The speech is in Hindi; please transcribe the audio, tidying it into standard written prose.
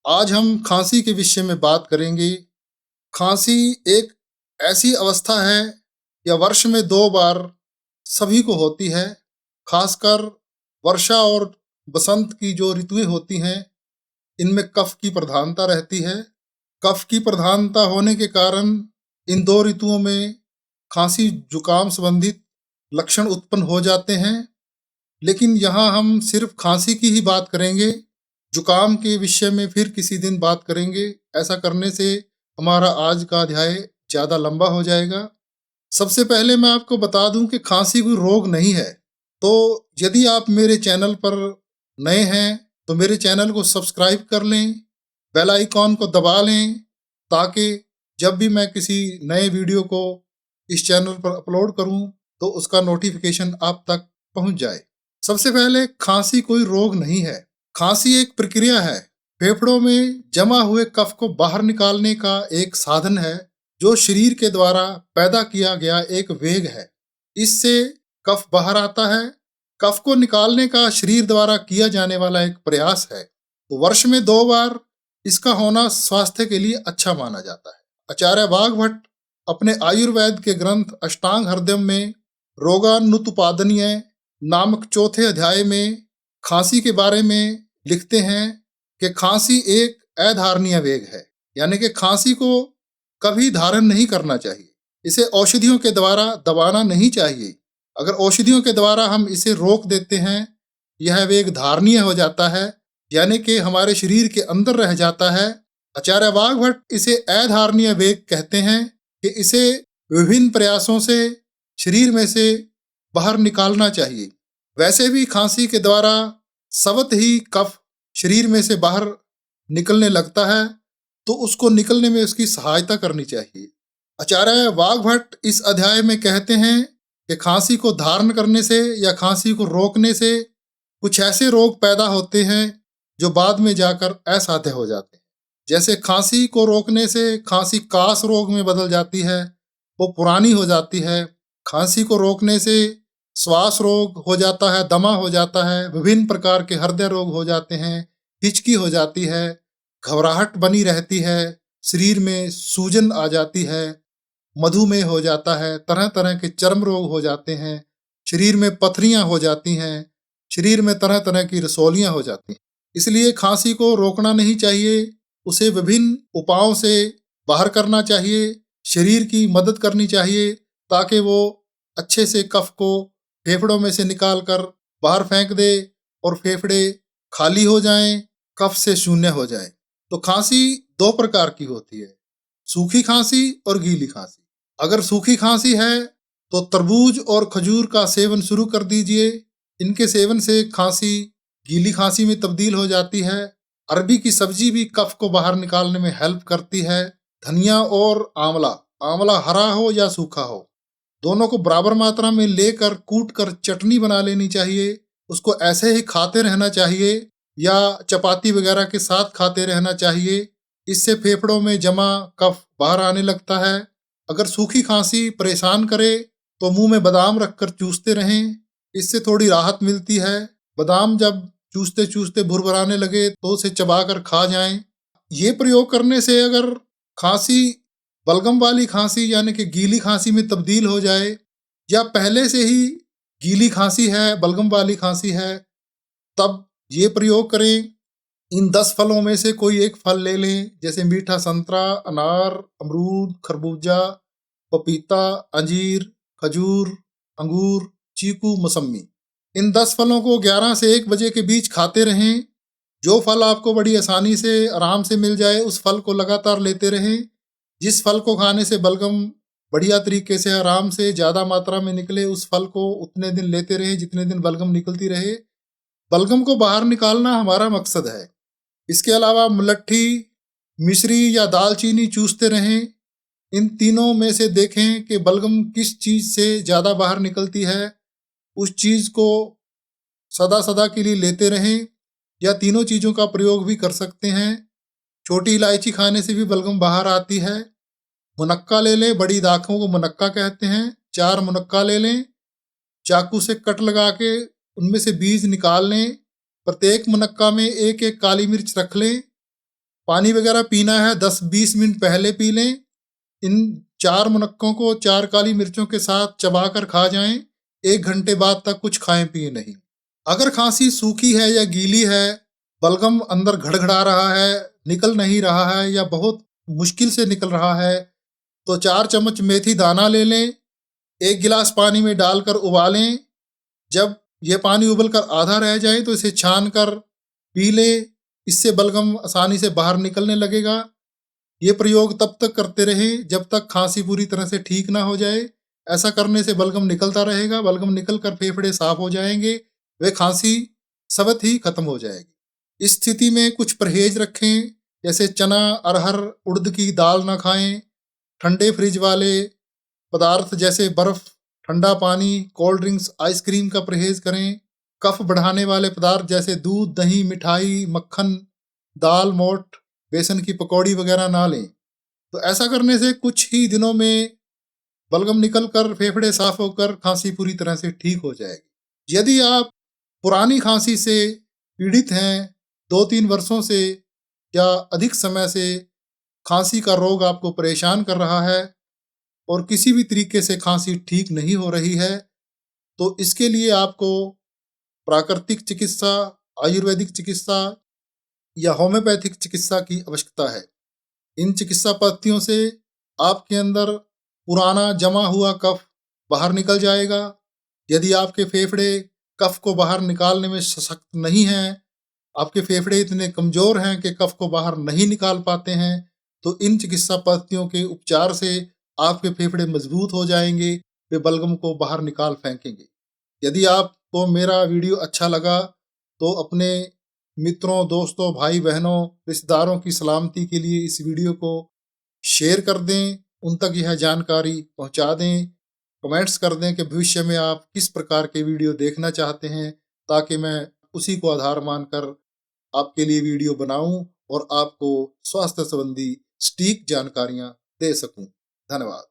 आज हम खांसी के विषय में बात करेंगे। खांसी एक ऐसी अवस्था है या वर्ष में 2 बार सभी को होती है। खासकर वर्षा और बसंत की जो ऋतुएँ होती हैं, इनमें कफ की प्रधानता रहती है। कफ की प्रधानता होने के कारण इन 2 ऋतुओं में खांसी, जुकाम संबंधित लक्षण उत्पन्न हो जाते हैं। लेकिन यहाँ हम सिर्फ खांसी की ही बात करेंगे, जुकाम के विषय में फिर किसी दिन बात करेंगे। ऐसा करने से हमारा आज का अध्याय ज़्यादा लंबा हो जाएगा। सबसे पहले मैं आपको बता दूं कि खांसी कोई रोग नहीं है। तो यदि आप मेरे चैनल पर नए हैं तो मेरे चैनल को सब्सक्राइब कर लें, बेल आइकॉन को दबा लें, ताकि जब भी मैं किसी नए वीडियो को इस चैनल पर अपलोड करूं तो उसका नोटिफिकेशन आप तक पहुंच जाए। सबसे पहले, खांसी कोई रोग नहीं है। खांसी एक प्रक्रिया है। फेफड़ों में जमा हुए कफ को बाहर निकालने का एक साधन है, जो शरीर के द्वारा पैदा किया गया एक वेग है। इससे कफ बाहर आता है। कफ को निकालने का शरीर द्वारा किया जाने वाला एक प्रयास है। तो वर्ष में 2 बार इसका होना स्वास्थ्य के लिए अच्छा माना जाता है। आचार्य वाघभट्ट अपने आयुर्वेद के ग्रंथ अष्टांग हृदयम में रोगानुत्पादनीय नामक चौथे अध्याय में खांसी के बारे में लिखते हैं कि खांसी एक अधारणीय वेग है, यानी कि खांसी को कभी धारण नहीं करना चाहिए। इसे औषधियों के द्वारा दबाना नहीं चाहिए। अगर औषधियों के द्वारा हम इसे रोक देते हैं, यह वेग धारणीय हो जाता है, यानी कि हमारे शरीर के अंदर रह जाता है। आचार्य वाघभट्ट इसे अधारणीय वेग कहते हैं कि इसे विभिन्न प्रयासों से शरीर में से बाहर निकालना चाहिए। वैसे भी खांसी के द्वारा स्वतः ही कफ शरीर में से बाहर निकलने लगता है, तो उसको निकलने में उसकी सहायता करनी चाहिए। आचार्य वाघभट्ट इस अध्याय में कहते हैं कि खांसी को धारण करने से या खांसी को रोकने से कुछ ऐसे रोग पैदा होते हैं जो बाद में जाकर असाध्य हो जाते हैं। जैसे खांसी को रोकने से खांसी कास रोग में बदल जाती है, वो पुरानी हो जाती है। खांसी को रोकने से श्वास रोग हो जाता है, दमा हो जाता है, विभिन्न प्रकार के हृदय रोग हो जाते हैं, हिचकी हो जाती है, घबराहट बनी रहती है, शरीर में सूजन आ जाती है, मधुमेह हो जाता है, तरह तरह के चर्म रोग हो जाते हैं, शरीर में पथरियां हो जाती हैं, शरीर में तरह तरह की रसौलियां हो जाती हैं। इसलिए खांसी को रोकना नहीं चाहिए, उसे विभिन्न उपायों से बाहर करना चाहिए, शरीर की मदद करनी चाहिए, ताकि वो अच्छे से कफ को फेफड़ों में से निकाल कर बाहर फेंक दे और फेफड़े खाली हो जाएं, कफ से शून्य हो जाए। तो खांसी 2 प्रकार की होती है, सूखी खांसी और गीली खांसी। अगर सूखी खांसी है तो तरबूज और खजूर का सेवन शुरू कर दीजिए। इनके सेवन से खांसी गीली खांसी में तब्दील हो जाती है। अरबी की सब्जी भी कफ को बाहर निकालने में हेल्प करती है। धनिया और आंवला, आंवला हरा हो या सूखा हो, दोनों को बराबर मात्रा में लेकर कूट कर चटनी बना लेनी चाहिए। उसको ऐसे ही खाते रहना चाहिए या चपाती वगैरह के साथ खाते रहना चाहिए। इससे फेफड़ों में जमा कफ बाहर आने लगता है। अगर सूखी खांसी परेशान करे तो मुंह में बादाम रखकर चूसते रहें, इससे थोड़ी राहत मिलती है। बादाम जब चूसते चूसते भुरभुराने लगे तो उसे चबाकर खा जाएं। ये प्रयोग करने से अगर खांसी बलगम वाली खांसी यानी कि गीली खांसी में तब्दील हो जाए, या पहले से ही गीली खांसी है, बलगम वाली खांसी है, तब ये प्रयोग करें। इन 10 फलों में से कोई एक फल ले लें, जैसे मीठा संतरा, अनार, अमरूद, खरबूजा, पपीता, अंजीर, खजूर, अंगूर, चीकू, मौसम्मी। इन 10 फलों को 11 से 1 बजे के बीच खाते रहें। जो फल आपको बड़ी आसानी से आराम से मिल जाए, उस फल को लगातार लेते रहें। जिस फल को खाने से बलगम बढ़िया तरीके से आराम से ज़्यादा मात्रा में निकले, उस फल को उतने दिन लेते रहें जितने दिन बलगम निकलती रहे। बलगम को बाहर निकालना हमारा मकसद है। इसके अलावा मुलट्ठी, मिश्री या दालचीनी चूसते रहें। इन तीनों में से देखें कि बलगम किस चीज़ से ज़्यादा बाहर निकलती है, उस चीज़ को सदा सदा के लिए लेते रहें, या तीनों चीज़ों का प्रयोग भी कर सकते हैं। छोटी इलायची खाने से भी बलगम बाहर आती है। मुनक्का ले लें, बड़ी दाखों को मुनक्का कहते हैं। 4 मुनक्का ले लें, चाकू से कट लगा के उनमें से बीज निकाल लें। प्रत्येक मुनक्का में एक एक काली मिर्च रख लें। पानी वगैरह पीना है 10-20 मिनट पहले पी लें। इन 4 मुनक्कों को 4 काली मिर्चों के साथ चबाकर खा जाएं। 1 घंटे बाद तक कुछ खाएं पिए नहीं। अगर खांसी सूखी है या गीली है, बलगम अंदर घड़घड़ा रहा है, निकल नहीं रहा है या बहुत मुश्किल से निकल रहा है, तो 4 चम्मच मेथी दाना ले लें, 1 गिलास पानी में डालकर उबालें। जब यह पानी उबलकर आधा रह जाए तो इसे छान कर पी लें। इससे बलगम आसानी से बाहर निकलने लगेगा। ये प्रयोग तब तक करते रहें जब तक खांसी पूरी तरह से ठीक ना हो जाए। ऐसा करने से बलगम निकलता रहेगा। बलगम निकलकर फेफड़े साफ हो जाएंगे, वे खांसी सबत ही खत्म हो जाएगी। इस स्थिति में कुछ परहेज रखें, जैसे चना, अरहर, उड़द की दाल ना खाएं। ठंडे फ्रिज वाले पदार्थ जैसे बर्फ, ठंडा पानी, कोल्ड ड्रिंक्स, आइसक्रीम का परहेज करें। कफ बढ़ाने वाले पदार्थ जैसे दूध, दही, मिठाई, मक्खन, दाल, मोठ, बेसन की पकौड़ी वगैरह ना लें। तो ऐसा करने से कुछ ही दिनों में बलगम निकलकर फेफड़े साफ होकर खांसी पूरी तरह से ठीक हो जाएगी। यदि आप पुरानी खांसी से पीड़ित हैं, 2-3 वर्षों से या अधिक समय से खांसी का रोग आपको परेशान कर रहा है और किसी भी तरीके से खांसी ठीक नहीं हो रही है, तो इसके लिए आपको प्राकृतिक चिकित्सा, आयुर्वेदिक चिकित्सा या होम्योपैथिक चिकित्सा की आवश्यकता है। इन चिकित्सा पद्धतियों से आपके अंदर पुराना जमा हुआ कफ बाहर निकल जाएगा। यदि आपके फेफड़े कफ को बाहर निकालने में सशक्त नहीं हैं, आपके फेफड़े इतने कमजोर हैं कि कफ को बाहर नहीं निकाल पाते हैं, तो इन चिकित्सा पद्धतियों के उपचार से आपके फेफड़े मजबूत हो जाएंगे, वे बलगम को बाहर निकाल फेंकेंगे। यदि आपको मेरा वीडियो अच्छा लगा तो अपने मित्रों, दोस्तों, भाई बहनों, रिश्तेदारों की सलामती के लिए इस वीडियो को शेयर कर दें, उन तक यह जानकारी पहुंचा दें। कमेंट्स कर दें कि भविष्य में आप किस प्रकार के वीडियो देखना चाहते हैं, ताकि मैं उसी को आधार मानकर आपके लिए वीडियो बनाऊं और आपको स्वास्थ्य संबंधी सटीक जानकारियां दे सकूं। धन्यवाद।